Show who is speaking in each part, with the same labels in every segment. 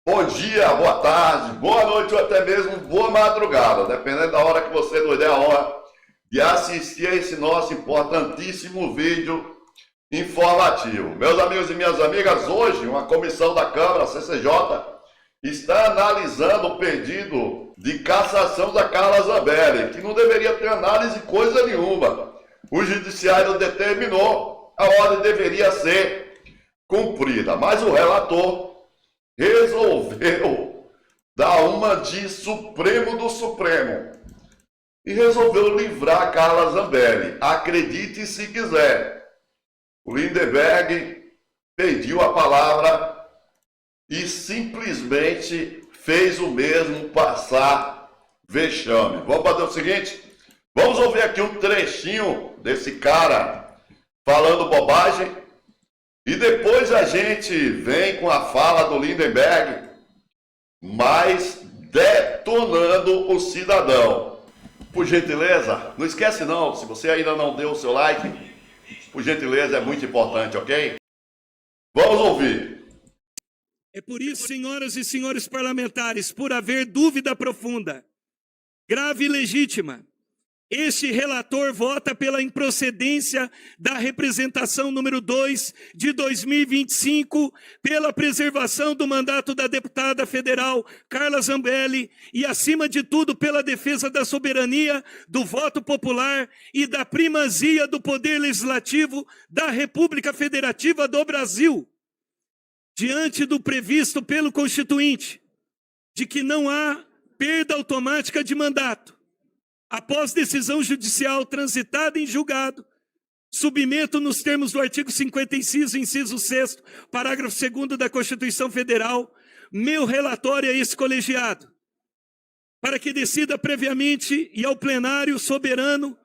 Speaker 1: Bom dia, boa tarde, boa noite ou até mesmo boa madrugada, dependendo da hora que você nos der a hora de assistir a esse nosso importantíssimo vídeo informativo. Meus amigos e minhas amigas, hoje uma comissão da Câmara, CCJ, está analisando o pedido de cassação da Carla Zambelli, que não deveria ter análise coisa nenhuma. O judiciário determinou, a ordem deveria ser cumprida, mas o relator resolveu dar uma de Supremo do Supremo e resolveu livrar a Carla Zambelli. Acredite se quiser. O Lindenberg pediu a palavra e simplesmente fez o mesmo passar vexame. Vamos fazer o seguinte, vamos ouvir aqui um trechinho desse cara falando bobagem e depois a gente vem com a fala do Lindenberg, mas detonando o cidadão. Por gentileza, não esquece não, se você ainda não deu o seu like, por gentileza, é muito importante, ok? Vamos ouvir.
Speaker 2: É por isso, senhoras e senhores parlamentares, por haver dúvida profunda, grave e legítima, este relator vota pela improcedência da representação número 2 de 2025, pela preservação do mandato da deputada federal Carla Zambelli e, acima de tudo, pela defesa da soberania, do voto popular e da primazia do poder legislativo da República Federativa do Brasil. Diante do previsto pelo Constituinte, de que não há perda automática de mandato, após decisão judicial transitada em julgado, submeto nos termos do artigo 56, inciso 6º, parágrafo 2º da Constituição Federal, meu relatório a esse colegiado, para que decida previamente e ao plenário soberano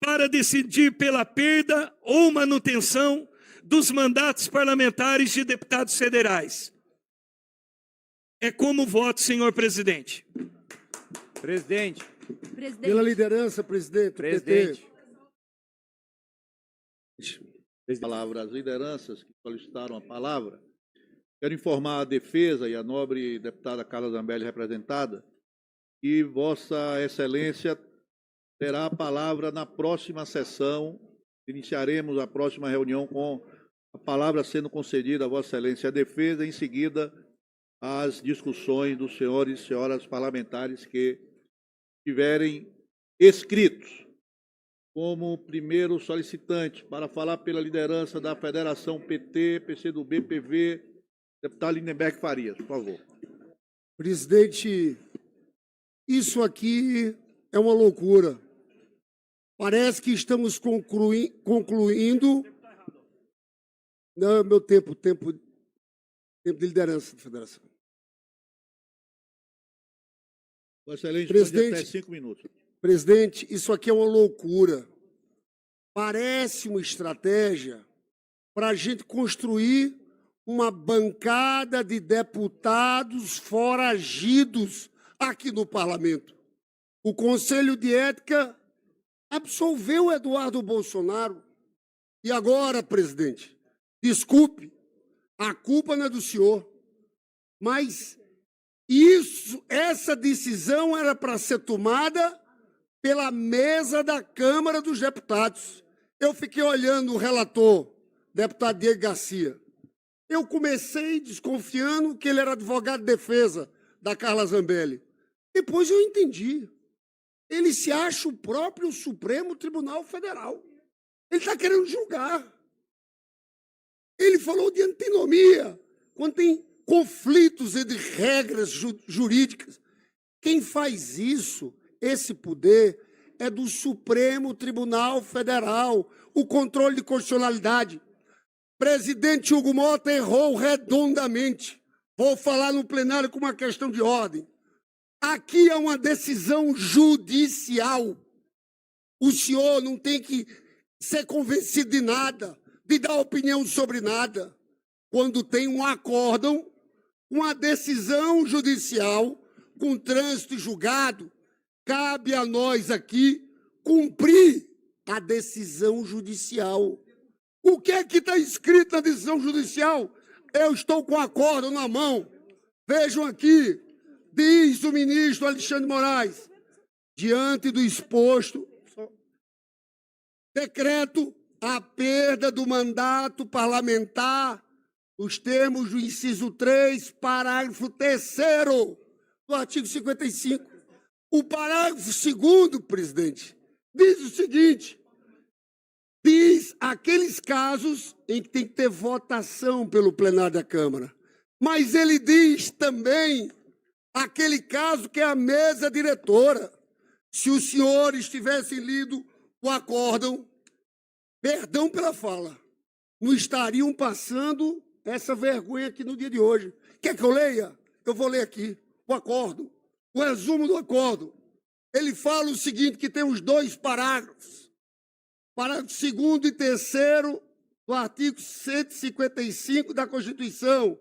Speaker 2: para decidir pela perda ou manutenção dos mandatos parlamentares de deputados federais. É como voto, senhor presidente.
Speaker 3: Presidente.
Speaker 4: Pela liderança, presidente.
Speaker 3: Presidente.
Speaker 5: Palavra, as lideranças que solicitaram a palavra. Quero informar a defesa e a nobre deputada Carla Zambelli representada que Vossa Excelência terá a palavra na próxima sessão. Iniciaremos a próxima reunião com a palavra sendo concedida a Vossa Excelência a defesa, em seguida as discussões dos senhores e senhoras parlamentares que tiverem escritos como primeiro solicitante para falar pela liderança da Federação PT, PCdoB, PV, deputado Lindenberg Farias, por favor.
Speaker 4: Presidente, isso aqui é uma loucura. Parece que estamos concluindo... Não, meu tempo de liderança da Federação.
Speaker 5: Vossa Excelência,
Speaker 4: Presidente,
Speaker 5: até 5 minutos.
Speaker 4: Presidente, isso aqui é uma loucura. Parece uma estratégia para a gente construir uma bancada de deputados foragidos aqui no Parlamento. O Conselho de Ética absolveu Eduardo Bolsonaro. E agora, presidente, desculpe, a culpa não é do senhor, mas essa decisão era para ser tomada pela mesa da Câmara dos Deputados. Eu fiquei olhando o relator, deputado Diego Garcia. Eu comecei desconfiando que ele era advogado de defesa da Carla Zambelli. Depois eu entendi. Ele se acha o próprio Supremo Tribunal Federal. Ele está querendo julgar. Ele falou de antinomia, quando tem conflitos entre regras jurídicas. Quem faz isso, esse poder, é do Supremo Tribunal Federal, o controle de constitucionalidade. Presidente Hugo Mota errou redondamente. Vou falar no plenário com uma questão de ordem. Aqui é uma decisão judicial. O senhor não tem que ser convencido de nada, de dar opinião sobre nada. Quando tem um acórdão, uma decisão judicial, com trânsito e julgado, cabe a nós aqui cumprir a decisão judicial. O que é que está escrito na decisão judicial? Eu estou com o acórdão na mão. Vejam aqui, diz o ministro Alexandre Moraes, diante do exposto, decreto a perda do mandato parlamentar, os termos do inciso 3, parágrafo 3º do artigo 55. O parágrafo 2º, presidente, diz o seguinte, diz aqueles casos em que tem que ter votação pelo plenário da Câmara. Mas ele diz também aquele caso que é a mesa diretora. Se os senhores tivessem lido o acórdão, perdão pela fala, não estariam passando essa vergonha aqui no dia de hoje. Quer que eu leia? Eu vou ler aqui o acórdão, o resumo do acórdão. Ele fala o seguinte, que tem os 2 parágrafos. Parágrafo 2º e 3º do artigo 155 da Constituição.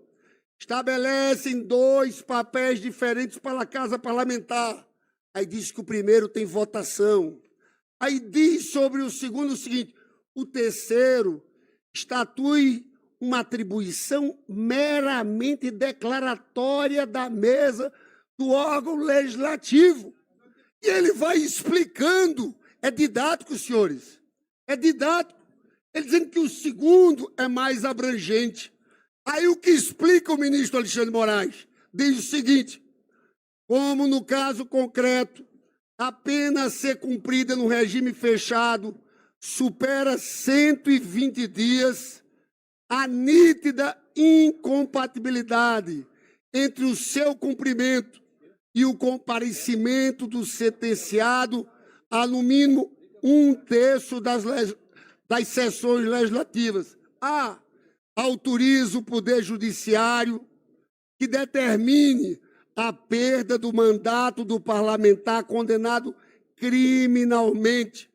Speaker 4: Estabelecem 2 papéis diferentes para a Casa Parlamentar. Aí diz que o primeiro tem votação. Aí diz sobre o segundo o seguinte, o terceiro estatui uma atribuição meramente declaratória da mesa do órgão legislativo. E ele vai explicando, é didático, senhores, é didático. Ele dizendo que o segundo é mais abrangente. Aí o que explica o ministro Alexandre Moraes? Diz o seguinte, como no caso concreto, a pena a ser cumprida no regime fechado supera 120 dias, a nítida incompatibilidade entre o seu cumprimento e o comparecimento do sentenciado a, no mínimo, 1/3 das sessões legislativas. Autoriza o Poder Judiciário que determine a perda do mandato do parlamentar condenado criminalmente.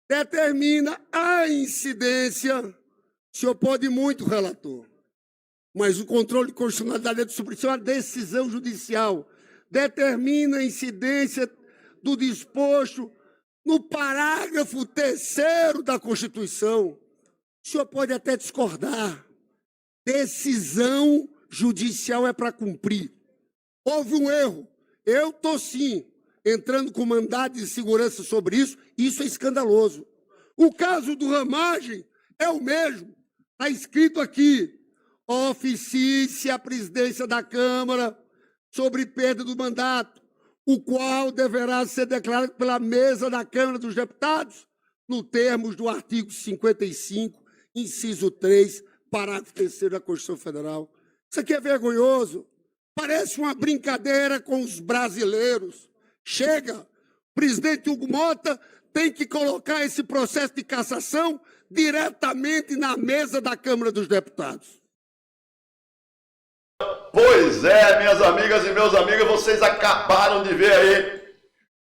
Speaker 4: Determina a incidência, o senhor pode muito, relator, mas o controle de constitucionalidade do Supremo, isso é uma decisão judicial, determina a incidência do disposto no parágrafo 3º da Constituição. O senhor pode até discordar, decisão judicial é para cumprir. Houve um erro, eu estou sim entrando com mandado de segurança sobre isso, isso é escandaloso. O caso do Ramagem é o mesmo, está escrito aqui, oficie-se a presidência da Câmara sobre perda do mandato, o qual deverá ser declarado pela mesa da Câmara dos Deputados, no termos do artigo 55, inciso 3, parágrafo 3º da Constituição Federal. Isso aqui é vergonhoso, parece uma brincadeira com os brasileiros. Chega, o presidente Hugo Mota tem que colocar esse processo de cassação diretamente na mesa da Câmara dos Deputados.
Speaker 1: Pois é, minhas amigas e meus amigos, vocês acabaram de ver aí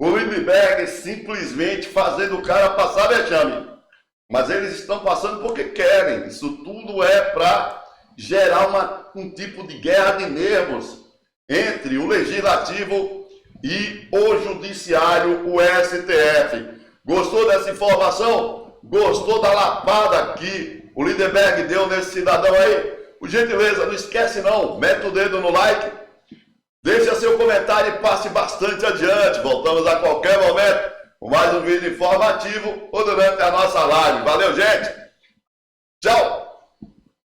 Speaker 1: o Lindbergh simplesmente fazendo o cara passar vexame. Mas eles estão passando porque querem. Isso tudo é para gerar um tipo de guerra de nervos entre o Legislativo e o Judiciário, o STF. Gostou dessa informação? Gostou da lapada que o Lindbergh deu nesse cidadão aí? Por gentileza, não esquece não, mete o dedo no like, deixa seu comentário e passe bastante adiante. Voltamos a qualquer momento com mais um vídeo informativo ou durante a nossa live. Valeu, gente! Tchau!